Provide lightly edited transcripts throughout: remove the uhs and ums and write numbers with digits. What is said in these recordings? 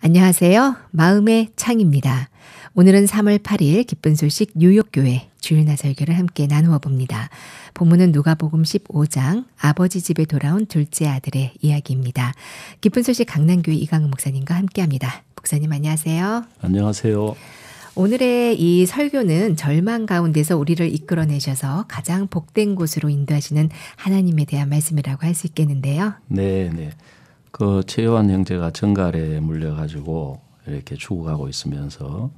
안녕하세요. 마음의 창입니다. 오늘은 3월 8일 기쁜 소식 뉴욕교회 주일날 설교를 함께 나누어 봅니다. 본문은 누가복음 15장 아버지 집에 돌아온 둘째 아들의 이야기입니다. 기쁜 소식 강남교회 이강은 목사님과 함께합니다. 목사님 안녕하세요. 안녕하세요. 오늘의 이 설교는 절망 가운데서 우리를 이끌어내셔서 가장 복된 곳으로 인도하시는 하나님에 대한 말씀이라고 할 수 있겠는데요. 네. 그 최요한 형제가 정갈에 물려가지고 이렇게 죽어가고 있으면서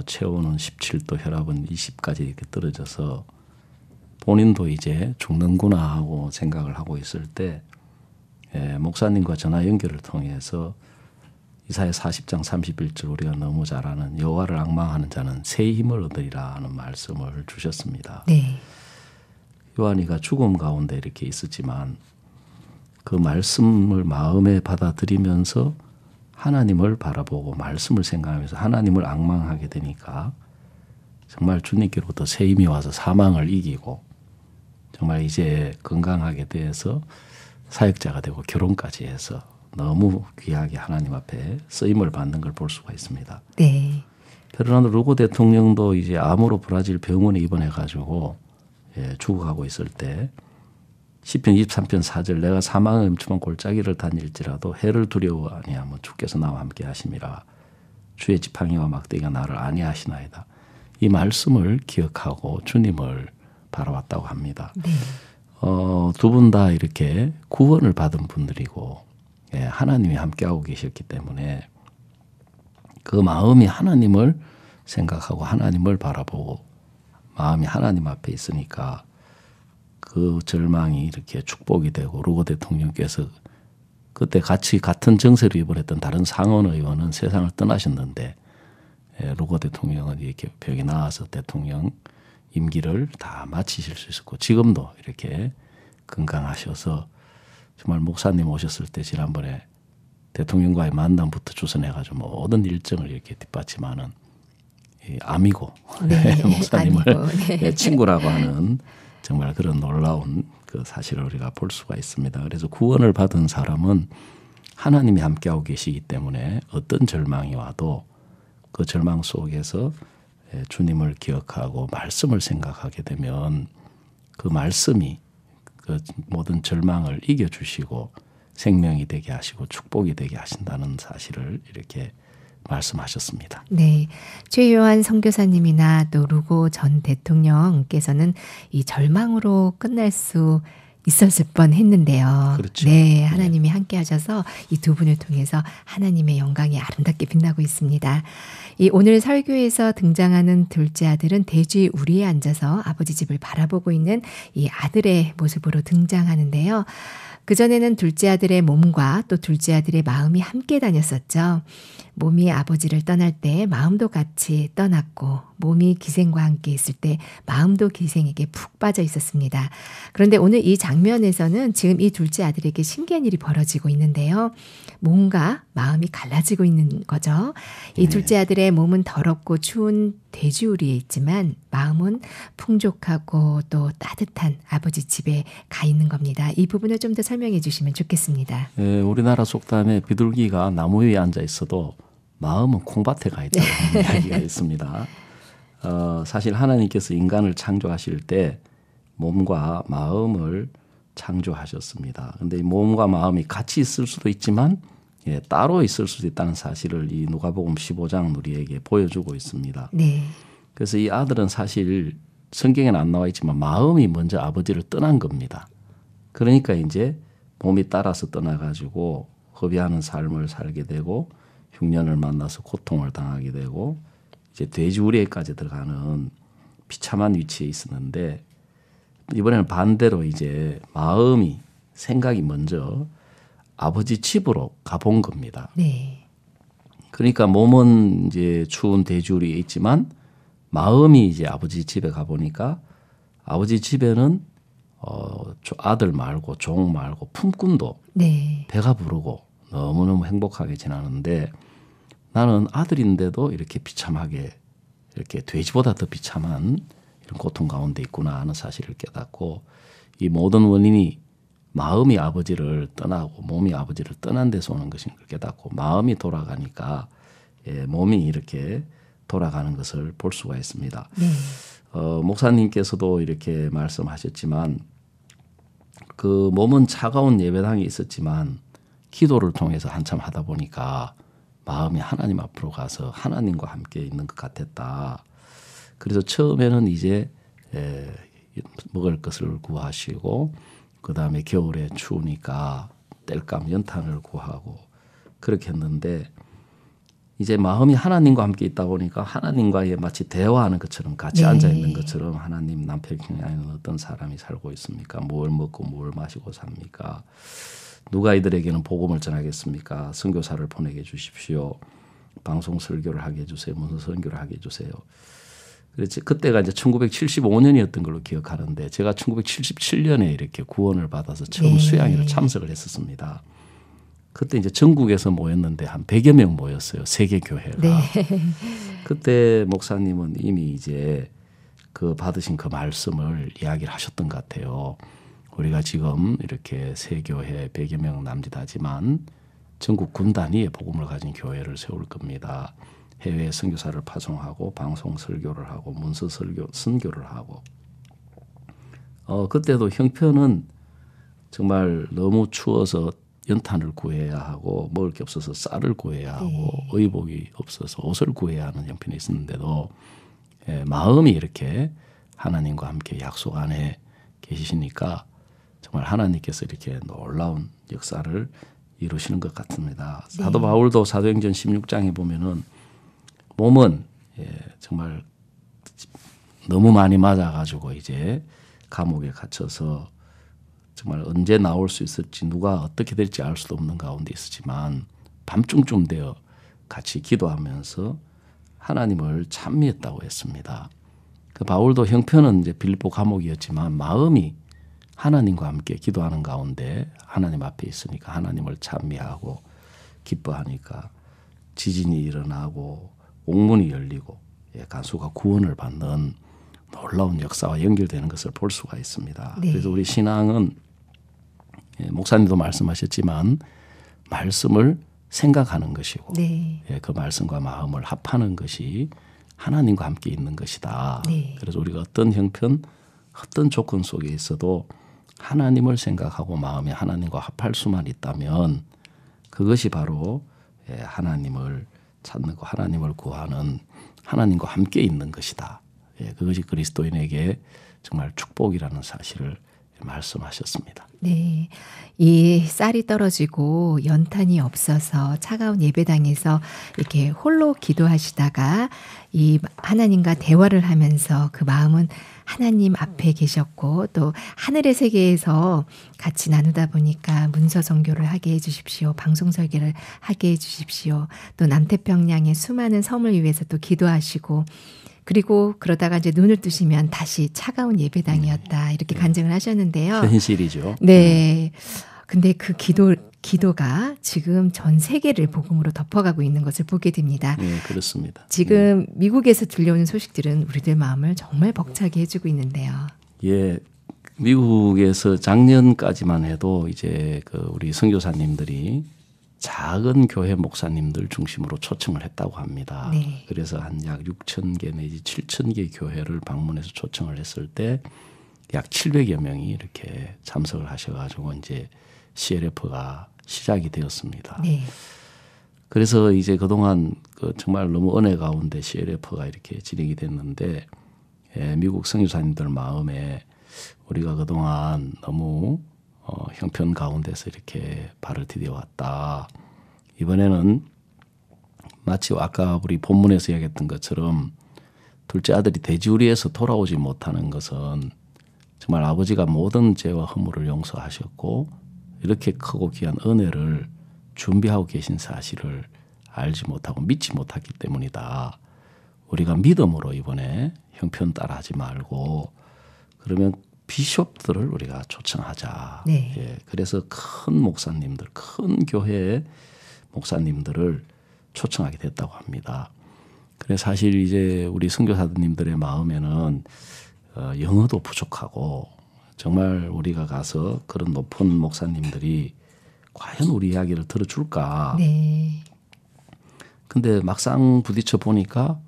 체온은 17도, 혈압은 20까지 이렇게 떨어져서 본인도 이제 죽는구나 하고 생각을 하고 있을 때 목사님과 전화 연결을 통해서 이사야 40장 31절 우리가 너무 잘 아는 여호와를 앙망하는 자는 새 힘을 얻으리라 하는 말씀을 주셨습니다. 네. 요한이가 죽음 가운데 이렇게 있었지만 그 말씀을 마음에 받아들이면서 하나님을 바라보고 말씀을 생각하면서 하나님을 앙망하게 되니까 정말 주님께로부터 새 힘이 와서 사망을 이기고 정말 이제 건강하게 돼서 사역자가 되고 결혼까지 해서 너무 귀하게 하나님 앞에 쓰임을 받는 걸 볼 수가 있습니다. 네. 페르난도 루고 대통령도 이제 암으로 브라질 병원에 입원해가지고 죽어가고 있을 때 시편 23편 4절 내가 사망의 음침한 골짜기를 다닐지라도 해를 두려워 아니하면 주께서 나와 함께 하심이라 주의 지팡이와 막대기가 나를 안위하시나이다. 이 말씀을 기억하고 주님을 바라왔다고 합니다. 네. 두 분 다 이렇게 구원을 받은 분들이고 하나님이 함께하고 계셨기 때문에 그 마음이 하나님을 생각하고 하나님을 바라보고 마음이 하나님 앞에 있으니까 그 절망이 이렇게 축복이 되고 루고 대통령께서 그때 같은 정세로 입원했던 다른 상원 의원은 세상을 떠나셨는데 루고 대통령은 이렇게 벽에 나와서 대통령 임기를 다 마치실 수 있었고 지금도 이렇게 건강하셔서 정말 목사님 오셨을 때 지난번에 대통령과의 만남부터 주선해가지고 모든 일정을 이렇게 뒷받침하는 아미고 목사님을 네. 친구라고 하는 정말 그런 놀라운 그 사실을 우리가 볼 수가 있습니다. 그래서 구원을 받은 사람은 하나님이 함께하고 계시기 때문에 어떤 절망이 와도 그 절망 속에서 주님을 기억하고 말씀을 생각하게 되면 그 말씀이 그 모든 절망을 이겨주시고 생명이 되게 하시고 축복이 되게 하신다는 사실을 이렇게 말씀하셨습니다. 네, 최요한 선교사님이나 또 루고 전 대통령께서는 이 절망으로 끝날 수 있었을 뻔했는데요. 그렇죠. 네, 하나님이 함께하셔서 이 두 분을 통해서 하나님의 영광이 아름답게 빛나고 있습니다. 이 오늘 설교에서 등장하는 둘째 아들은 대지 우리에 앉아서 아버지 집을 바라보고 있는 이 아들의 모습으로 등장하는데요. 그전에는 둘째 아들의 몸과 또 둘째 아들의 마음이 함께 다녔었죠. 몸이 아버지를 떠날 때 마음도 같이 떠났고 몸이 기생과 함께 있을 때 마음도 기생에게 푹 빠져 있었습니다. 그런데 오늘 이 장면에서는 지금 이 둘째 아들에게 신기한 일이 벌어지고 있는데요. 몸과 마음이 갈라지고 있는 거죠. 이 둘째 아들의 몸은 더럽고 추운 돼지우리에 있지만 마음은 풍족하고 또 따뜻한 아버지 집에 가 있는 겁니다. 이 부분을 좀 더 설명해 주시면 좋겠습니다. 우리나라 속담에 비둘기가 나무 위에 앉아 있어도 마음은 콩밭에 가 있다는 이야기가 있습니다. 사실 하나님께서 인간을 창조하실 때 몸과 마음을 창조하셨습니다. 그런데 이 몸과 마음이 같이 있을 수도 있지만 따로 있을 수도 있다는 사실을 이 누가복음 15장 우리에게 보여주고 있습니다. 네. 그래서 이 아들은 사실 성경에는 안 나와 있지만 마음이 먼저 아버지를 떠난 겁니다. 그러니까 이제 몸이 따라서 떠나가지고 허비하는 삶을 살게 되고 흉년을 만나서 고통을 당하게 되고 이제 돼지우리에까지 들어가는 비참한 위치에 있었는데 이번에는 반대로 이제 마음이 생각이 먼저 아버지 집으로 가본 겁니다. 네. 그러니까 몸은 이제 추운 돼지우리에 있지만 마음이 이제 아버지 집에 가보니까 아버지 집에는 아들 말고 종 말고 품꾼도 네. 배가 부르고 너무너무 행복하게 지나는데 나는 아들인데도 이렇게 비참하게 이렇게 돼지보다 더 비참한 이런 고통 가운데 있구나 하는 사실을 깨닫고 이 모든 원인이 마음이 아버지를 떠나고 몸이 아버지를 떠난 데서 오는 것인 걸 깨닫고 마음이 돌아가니까 몸이 이렇게 돌아가는 것을 볼 수가 있습니다. 네. 목사님께서도 이렇게 말씀하셨지만 그 몸은 차가운 예배당이 있었지만 기도를 통해서 한참 하다 보니까 마음이 하나님 앞으로 가서 하나님과 함께 있는 것 같았다. 그래서 처음에는 이제 먹을 것을 구하시고 그 다음에 겨울에 추우니까 땔감 연탄을 구하고 그렇게 했는데 이제 마음이 하나님과 함께 있다 보니까 하나님과의 마치 대화하는 것처럼 같이 앉아 있는 것처럼 하나님 남편에는 어떤 사람이 살고 있습니까? 뭘 먹고 뭘 마시고 삽니까? 누가 이들에게는 복음을 전하겠습니까? 선교사를 보내게 해주십시오. 방송 설교를 하게 해주세요. 무슨 선교를 하게 해주세요. 그렇지. 그때가 이제 1975년이었던 걸로 기억하는데 제가 1977년에 이렇게 구원을 받아서 처음 수양회를 참석을 했었습니다. 그때 이제 전국에서 모였는데 한 100여 명 모였어요. 세계 교회가. 네. 그때 목사님은 이미 이제 그 받으신 그 말씀을 이야기를 하셨던 것 같아요. 우리가 지금 이렇게 새 교회 100여 명 남짓하지만 전국 군 단위의 복음을 가진 교회를 세울 겁니다. 해외 선교사를 파송하고 방송 설교를 하고 문서 설교, 선교를 하고 그때도 형편은 정말 너무 추워서 연탄을 구해야 하고 먹을 게 없어서 쌀을 구해야 하고 의복이 없어서 옷을 구해야 하는 형편이 있었는데도 마음이 이렇게 하나님과 함께 약속 안에 계시니까 정말 하나님께서 이렇게 놀라운 역사를 이루시는 것 같습니다. 사도 바울도 사도행전 16장에 보면은 몸은 정말 너무 많이 맞아가지고 이제 감옥에 갇혀서 정말 언제 나올 수 있을지 누가 어떻게 될지 알 수도 없는 가운데 있었지만 밤중쯤 되어 같이 기도하면서 하나님을 찬미했다고 했습니다. 그 바울도 형편은 이제 빌립보 감옥이었지만 마음이 하나님과 함께 기도하는 가운데 하나님 앞에 있으니까 하나님을 찬미하고 기뻐하니까 지진이 일어나고 옥문이 열리고 가수가 구원을 받는 놀라운 역사와 연결되는 것을 볼 수가 있습니다. 네. 그래서 우리 신앙은 목사님도 말씀하셨지만 말씀을 생각하는 것이고 그 말씀과 마음을 합하는 것이 하나님과 함께 있는 것이다. 그래서 우리가 어떤 형편, 어떤 조건 속에 있어도 하나님을 생각하고 마음이 하나님과 합할 수만 있다면 그것이 바로 하나님을 찾는 거, 하나님을 구하는 하나님과 함께 있는 것이다. 그것이 그리스도인에게 정말 축복이라는 사실을 말씀하셨습니다. 네. 이 쌀이 떨어지고 연탄이 없어서 차가운 예배당에서 이렇게 홀로 기도하시다가 이 하나님과 대화를 하면서 그 마음은 하나님 앞에 계셨고 또 하늘의 세계에서 같이 나누다 보니까 문서 선교를 하게 해주십시오. 방송 설교를 하게 해주십시오. 또 남태평양의 수많은 섬을 위해서 또 기도하시고 그리고 그러다가 이제 눈을 뜨시면 다시 차가운 예배당이었다. 이렇게 간증을 하셨는데요. 현실이죠. 네. 근데 그 기도가 지금 전 세계를 복음으로 덮어가고 있는 것을 보게 됩니다. 네, 그렇습니다. 지금 미국에서 들려오는 소식들은 우리들 마음을 정말 벅차게 해주고 있는데요. 예, 미국에서 작년까지만 해도 이제 그 우리 선교사님들이 작은 교회 목사님들 중심으로 초청을 했다고 합니다. 네. 그래서 한 약 6,000개 내지 7,000개 교회를 방문해서 초청을 했을 때 약 700여 명이 이렇게 참석을 하셔가지고 이제 CLF가 시작이 되었습니다. 네. 그래서 이제 그동안 그 정말 너무 은혜 가운데 CLF가 이렇게 진행이 됐는데 미국 선교사님들 마음에 우리가 그동안 너무 형편 가운데서 이렇게 발을 디뎌왔다. 이번에는 마치 아까 우리 본문에서 이야기했던 것처럼 둘째 아들이 돼지우리에서 돌아오지 못하는 것은 정말 아버지가 모든 죄와 허물을 용서하셨고 이렇게 크고 귀한 은혜를 준비하고 계신 사실을 알지 못하고 믿지 못했기 때문이다. 우리가 믿음으로 이번에 형편 따라하지 말고 그러면 비숍들을 우리가 초청하자. 네. 예, 그래서 큰 목사님들, 큰 교회의 목사님들을 초청하게 됐다고 합니다. 그래서 사실 이제 우리 선교사님들의 마음에는 영어도 부족하고 정말 우리가 가서 그런 높은 목사님들이 과연 우리 이야기를 들어줄까? 네. 근데 막상 부딪혀 보니까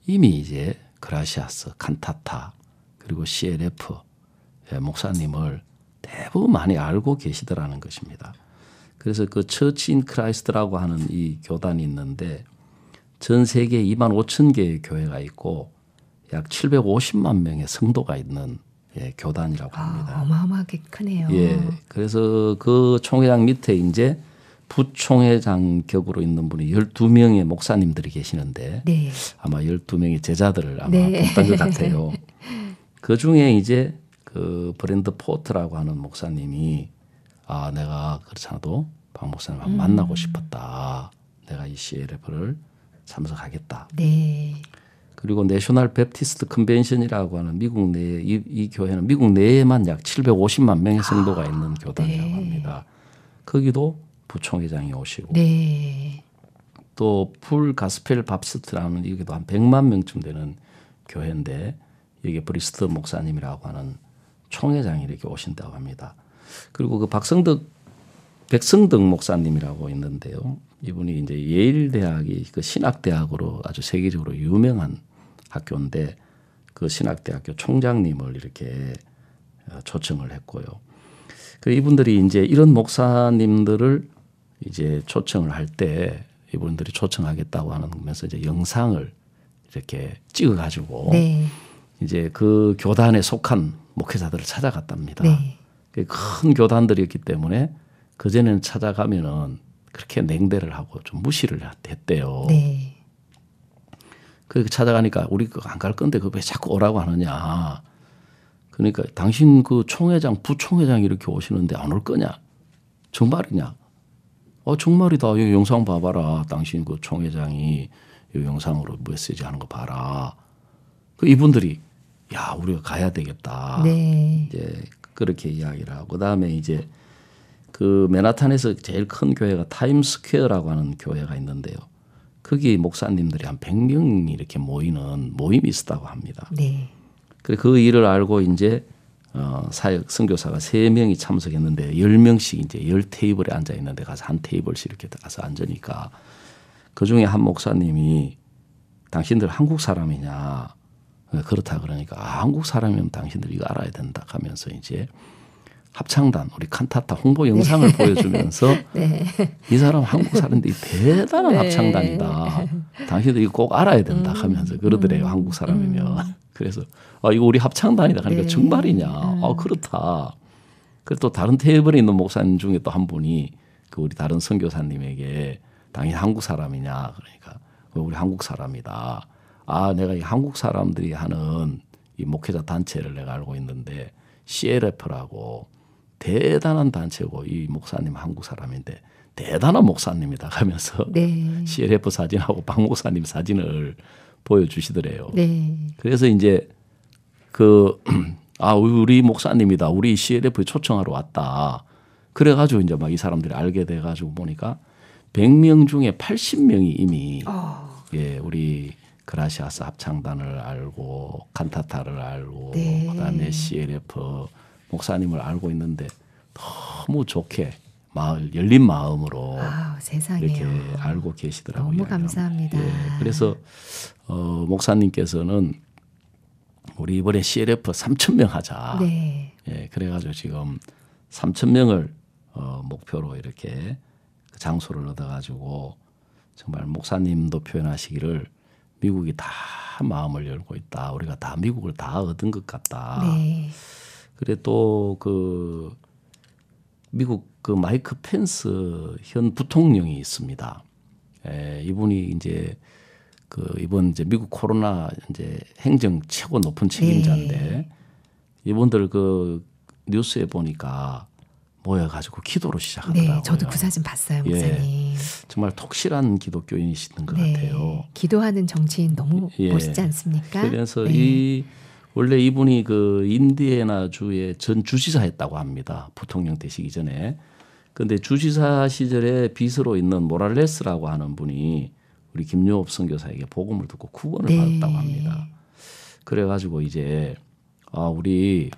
이미 이제 그라시아스, 칸타타 그리고 CLF 목사님을 대부분 많이 알고 계시더라는 것입니다. 그래서 그 처치 인 크라이스트라고 하는 이 교단이 있는데 전 세계에 2만 5천 개의 교회가 있고 약 750만 명의 성도가 있는 교단이라고 합니다. 어마어마하게 크네요. 예, 그래서 그 총회장 밑에 이제 부총회장 격으로 있는 분이 12명의 목사님들이 계시는데 네. 아마 12명의 제자들을 아마 네. 뽑던 것 같아요. 그 중에 이제 그 브랜드 포트라고 하는 목사님이 아, 내가 그렇지 않아도 박 목사님 한번 만나고 싶었다. 내가 이 CLF를 참석하겠다. 네. 그리고 내셔널 베프티스트 컨벤션이라고 하는 미국 내 이 교회는 미국 내에만 약 750만 명의 성도가 있는 교단이라고 합니다. 거기도 부총회장이 오시고 네. 또 풀 가스펠 밥스트라는 여기도 한 100만 명쯤 되는 교회인데 여기 브리스트 목사님이라고 하는 총회장이 이렇게 오신다고 합니다. 그리고 그 백성덕 목사님이라고 있는데요. 이분이 이제 예일 대학이 그 신학대학으로 아주 세계적으로 유명한 학교인데 그 신학대학교 총장님을 이렇게 초청을 했고요. 그 이분들이 이제 이런 목사님들을 이제 초청을 할 때 이분들이 초청하겠다고 하면서 이제 영상을 이렇게 찍어가지고 네. 이제 그 교단에 속한 목회자들을 찾아갔답니다. 네. 큰 교단들이었기 때문에 그전에는 찾아가면은 그렇게 냉대를 하고 좀 무시를 했대요. 네. 그렇게 찾아가니까 우리 안 갈 건데 그 왜 자꾸 오라고 하느냐. 그러니까 당신 그 총회장, 부총회장이 이렇게 오시는데 안 올 거냐? 정말이냐? 정말이다. 이 영상 봐봐라. 당신 그 총회장이 이 영상으로 메시지 하는 거 봐라. 그 이분들이 야, 우리가 가야 되겠다. 네. 이제 그렇게 이야기를 하고 그다음에 이제 그 맨하탄에서 제일 큰 교회가 타임스퀘어라고 하는 교회가 있는데요. 거기 목사님들이 한 100명이 이렇게 모이는 모임이 있었다고 합니다. 네. 그래서 그 일을 알고 이제 사역 선교사가 3명이 참석했는데 10명씩 이제 10테이블에 앉아 있는데 가서 한 테이블씩 이렇게 가서 앉으니까 그 중에 한 목사님이 당신들 한국 사람이냐? 그렇다 그러니까 한국 사람이면 당신들 이거 알아야 된다 하면서 이제 합창단 우리 칸타타 홍보 영상을 보여주면서 네. 이 사람 한국 사람인데 대단한 네. 합창단이다. 당신들 이거 꼭 알아야 된다 하면서 그러더래요. 한국 사람이면. 그래서 이거 우리 합창단이다 하니까 네. 정말이냐. 그렇다. 그리고 또 다른 테이블에 있는 목사님 중에 또 한 분이 그 우리 다른 선교사님에게 당신 한국 사람이냐 그러니까 우리 한국 사람이다. 내가 이 한국 사람들이 하는 이 목회자 단체를 내가 알고 있는데 CLF라고 대단한 단체고 이 목사님 한국 사람인데 대단한 목사님이다 하면서 네. CLF 사진하고 박 목사님 사진을 보여주시더래요. 네. 그래서 이제 우리 목사님이다. 우리 CLF 초청하러 왔다. 그래가지고 이제 막 이 사람들이 알게 돼가지고 보니까 100명 중에 80명이 이미 우리 그라시아스 합창단을 알고 칸타타를 알고 네. 그다음에 CLF 목사님을 알고 있는데 너무 좋게 열린 마음으로 세상에요. 이렇게 알고 계시더라고요. 너무 감사합니다. 그래서 목사님께서는 우리 이번에 CLF 3,000명 하자. 네. 그래가지고 지금 3,000명을 목표로 이렇게 그 장소를 얻어가지고 정말 목사님도 표현하시기를 미국이 다 마음을 열고 있다. 우리가 다 미국을 다 얻은 것 같다. 네. 그래 또 그 미국 그 마이크 펜스 현 부통령이 있습니다. 이분이 이제 이번 이제 미국 코로나 이제 행정 최고 높은 책임자인데 네. 이분들 그 뉴스에 보니까 모여가지고 기도를 시작하더라고요. 네, 저도 그 사진 봤어요, 목사님. 정말 톡실한 기독교인이시던 것 네. 같아요. 기도하는 정치인 너무 멋있지 않습니까? 그래서 네. 원래 이분이 그 인디애나 주의 전 주지사 했다고 합니다. 부통령 되시기 전에. 그런데 주지사 시절에 빗으로 있는 모랄레스라고 하는 분이 우리 김유업 선교사에게 복음을 듣고 구원을 네. 받았다고 합니다. 그래가지고 이제 우리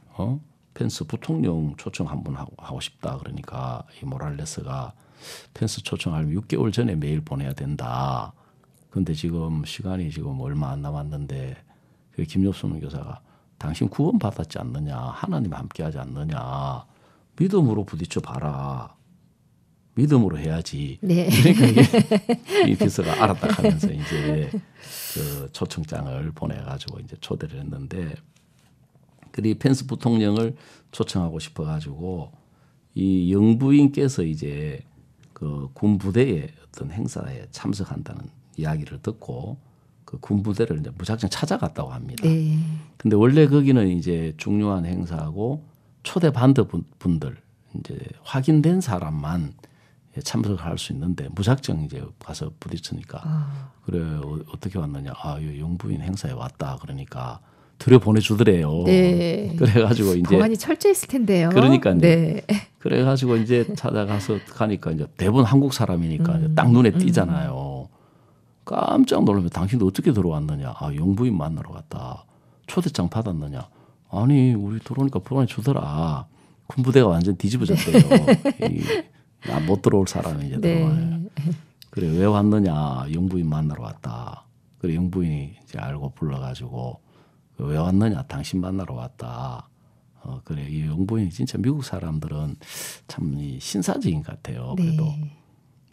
펜스 부통령 초청 한번 하고 싶다. 그러니까 이 모랄레스가 펜스 초청하려면 6개월 전에 메일 보내야 된다. 근데 지금 시간이 지금 얼마 안 남았는데 그 김엽순 교사가 당신 구원 받았지 않느냐, 하나님 함께하지 않느냐, 믿음으로 부딪혀 봐라. 믿음으로 해야지. 네. 그러니까 이 비서가 알았다 하면서 이제 그 초청장을 보내가지고 이제 초대를 했는데, 그리 펜스 부통령을 초청하고 싶어가지고 이 영부인께서 이제 그 군부대의 어떤 행사에 참석한다는 이야기를 듣고 그 군부대를 이제 무작정 찾아갔다고 합니다. 네. 근데 원래 거기는 이제 중요한 행사고 초대 반대 분들 이제 확인된 사람만 참석할 수 있는데 무작정 이제 가서 부딪히니까 그래 어떻게 왔느냐, 영부인 행사에 왔다 그러니까 들여 보내주더래요. 네. 그래가지고 이제 보안이 철저했을 텐데요. 그러니까요. 네. 그래가지고 이제 찾아가서 가니까 이제 대부분 한국 사람이니까 이제 딱 눈에 띄잖아요. 깜짝 놀라면 당신도 어떻게 들어왔느냐? 영부인 만나러 갔다. 초대장 받았느냐? 아니 우리 들어오니까 보내주더라. 군부대가 완전 뒤집어졌대요. 못 들어올 사람이 이제 들어와요. 그래 왜 왔느냐? 영부인 만나러 왔다. 그래 영부인이 이제 알고 불러가지고 왜 왔느냐? 당신 만나러 왔다. 그래 이 영부인이 진짜 미국 사람들은 참 신사적인 것 같아요. 그래도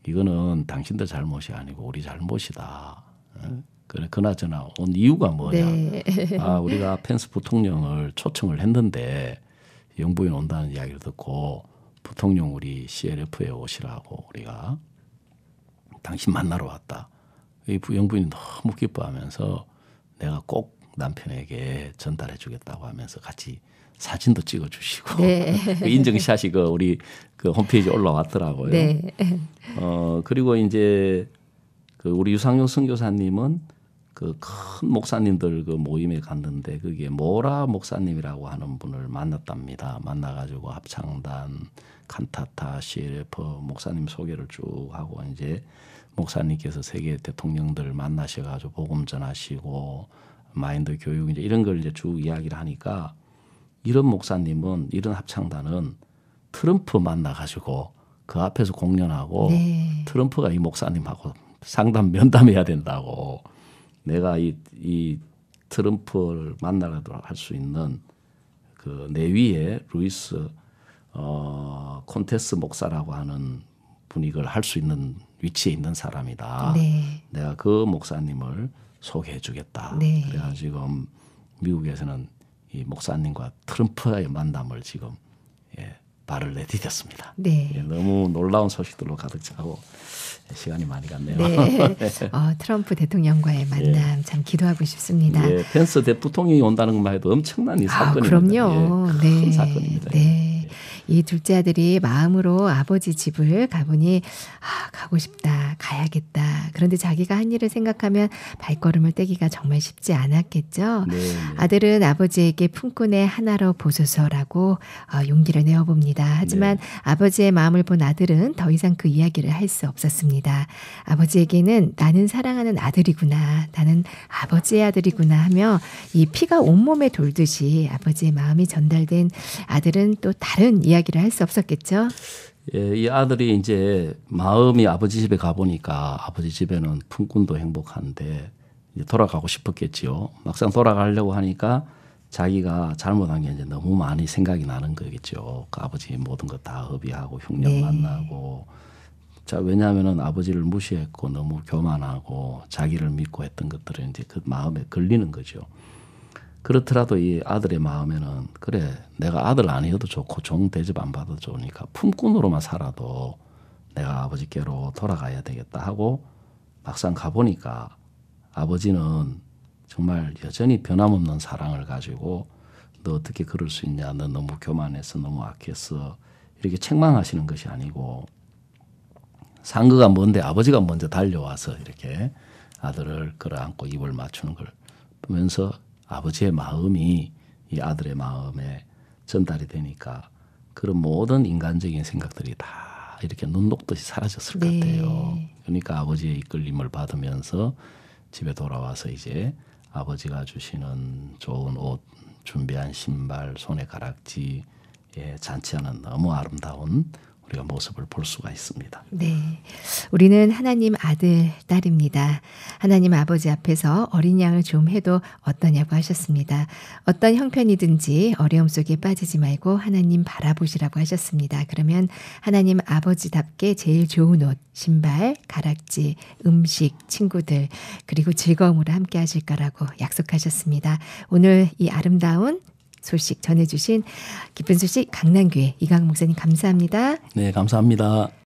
이거는 당신들 잘못이 아니고 우리 잘못이다. 그래 그나저나 온 이유가 뭐냐? 네. 우리가 펜스 부통령을 초청을 했는데 영부인 온다는 이야기를 듣고 부통령 우리 CLF에 오시라고 우리가 당신 만나러 왔다. 이 영부인이 너무 기뻐하면서 내가 꼭 남편에게 전달해 주겠다고 하면서 같이 사진도 찍어주시고 네. 그 인증샷이 우리 그 홈페이지에 올라왔더라고요. 네. 그리고 이제 그 우리 유상용 선교사님은 그 큰 목사님들 그 모임에 갔는데 그게 모라 목사님이라고 하는 분을 만났답니다. 만나가지고 합창단, 칸타타, CLF 목사님 소개를 쭉 하고 이제 목사님께서 세계 대통령들 만나셔가지고 복음 전하시고 마인드 교육 이제 이런 걸 이제 쭉 이야기를 하니까 이런 목사님은 이런 합창단은 트럼프 만나가지고 그 앞에서 공연하고 네. 트럼프가 이 목사님하고 면담해야 된다고. 내가 이 트럼프를 만나라도 할 수 있는 그 내위에 루이스 콘테스 목사라고 하는 분이 이걸 할 수 있는 위치에 있는 사람이다. 네. 내가 그 목사님을 소개해 주겠다. 네. 그래가 지금 미국에서는 이 목사님과 트럼프의 만남을 지금 발을 내디뎠습니다. 네. 너무 놀라운 소식들로 가득 차고 시간이 많이 갔네요. 네. 트럼프 대통령과의 만남 참 기도하고 싶습니다. 펜스 대부통령이 온다는 것만 해도 엄청난 이 사건입니다. 그럼요. 네. 큰 사건입니다. 네. 이 둘째 아들이 마음으로 아버지 집을 가보니 가고 싶다, 가야겠다. 그런데 자기가 한 일을 생각하면 발걸음을 떼기가 정말 쉽지 않았겠죠. 네. 아들은 아버지에게 품꾼의 하나로 보소서라고 용기를 내어봅니다. 하지만 아버지의 마음을 본 아들은 더 이상 그 이야기를 할 수 없었습니다. 아버지에게는 나는 사랑하는 아들이구나, 나는 아버지의 아들이구나 하며 이 피가 온몸에 돌듯이 아버지의 마음이 전달된 아들은 또 다른 이야기를 할 수 없었겠죠. 이 아들이 이제 마음이 아버지 집에 가보니까 아버지 집에는 품꾼도 행복한데 이제 돌아가고 싶었겠지요. 막상 돌아가려고 하니까 자기가 잘못한 게 이제 너무 많이 생각이 나는 거겠죠. 그 아버지 모든 것 다 허비하고 흉년 만나고. 자, 왜냐하면은 아버지를 무시했고 너무 교만하고 자기를 믿고 했던 것들은 이제 그 마음에 걸리는 거죠. 그렇더라도 이 아들의 마음에는 그래 내가 아들 아니어도 좋고 종 대접 안 받아도 좋으니까 품꾼으로만 살아도 내가 아버지께로 돌아가야 되겠다 하고 막상 가보니까 아버지는 정말 여전히 변함없는 사랑을 가지고 너 어떻게 그럴 수 있냐, 너 너무 교만했어, 너무 악했어 이렇게 책망하시는 것이 아니고 상거가 먼데 아버지가 먼저 달려와서 이렇게 아들을 끌어안고 입을 맞추는 걸 보면서 아버지의 마음이 이 아들의 마음에 전달이 되니까 그런 모든 인간적인 생각들이 다 이렇게 눈 녹듯이 사라졌을 것 같아요. 그러니까 아버지의 이끌림을 받으면서 집에 돌아와서 이제 아버지가 주시는 좋은 옷, 준비한 신발, 손에 가락지, 잔치하는 너무 아름다운 우리가 모습을 볼 수가 있습니다. 네. 우리는 하나님 아들, 딸입니다. 하나님 아버지 앞에서 어린 양을 좀 해도 어떠냐고 하셨습니다. 어떤 형편이든지 어려움 속에 빠지지 말고 하나님 바라보시라고 하셨습니다. 그러면 하나님 아버지답게 제일 좋은 옷, 신발, 가락지, 음식, 친구들, 그리고 즐거움으로 함께 하실 거라고 약속하셨습니다. 오늘 이 아름다운 소식 전해주신 기쁜 소식 강남교회 이강욱 목사님 감사합니다. 네, 감사합니다.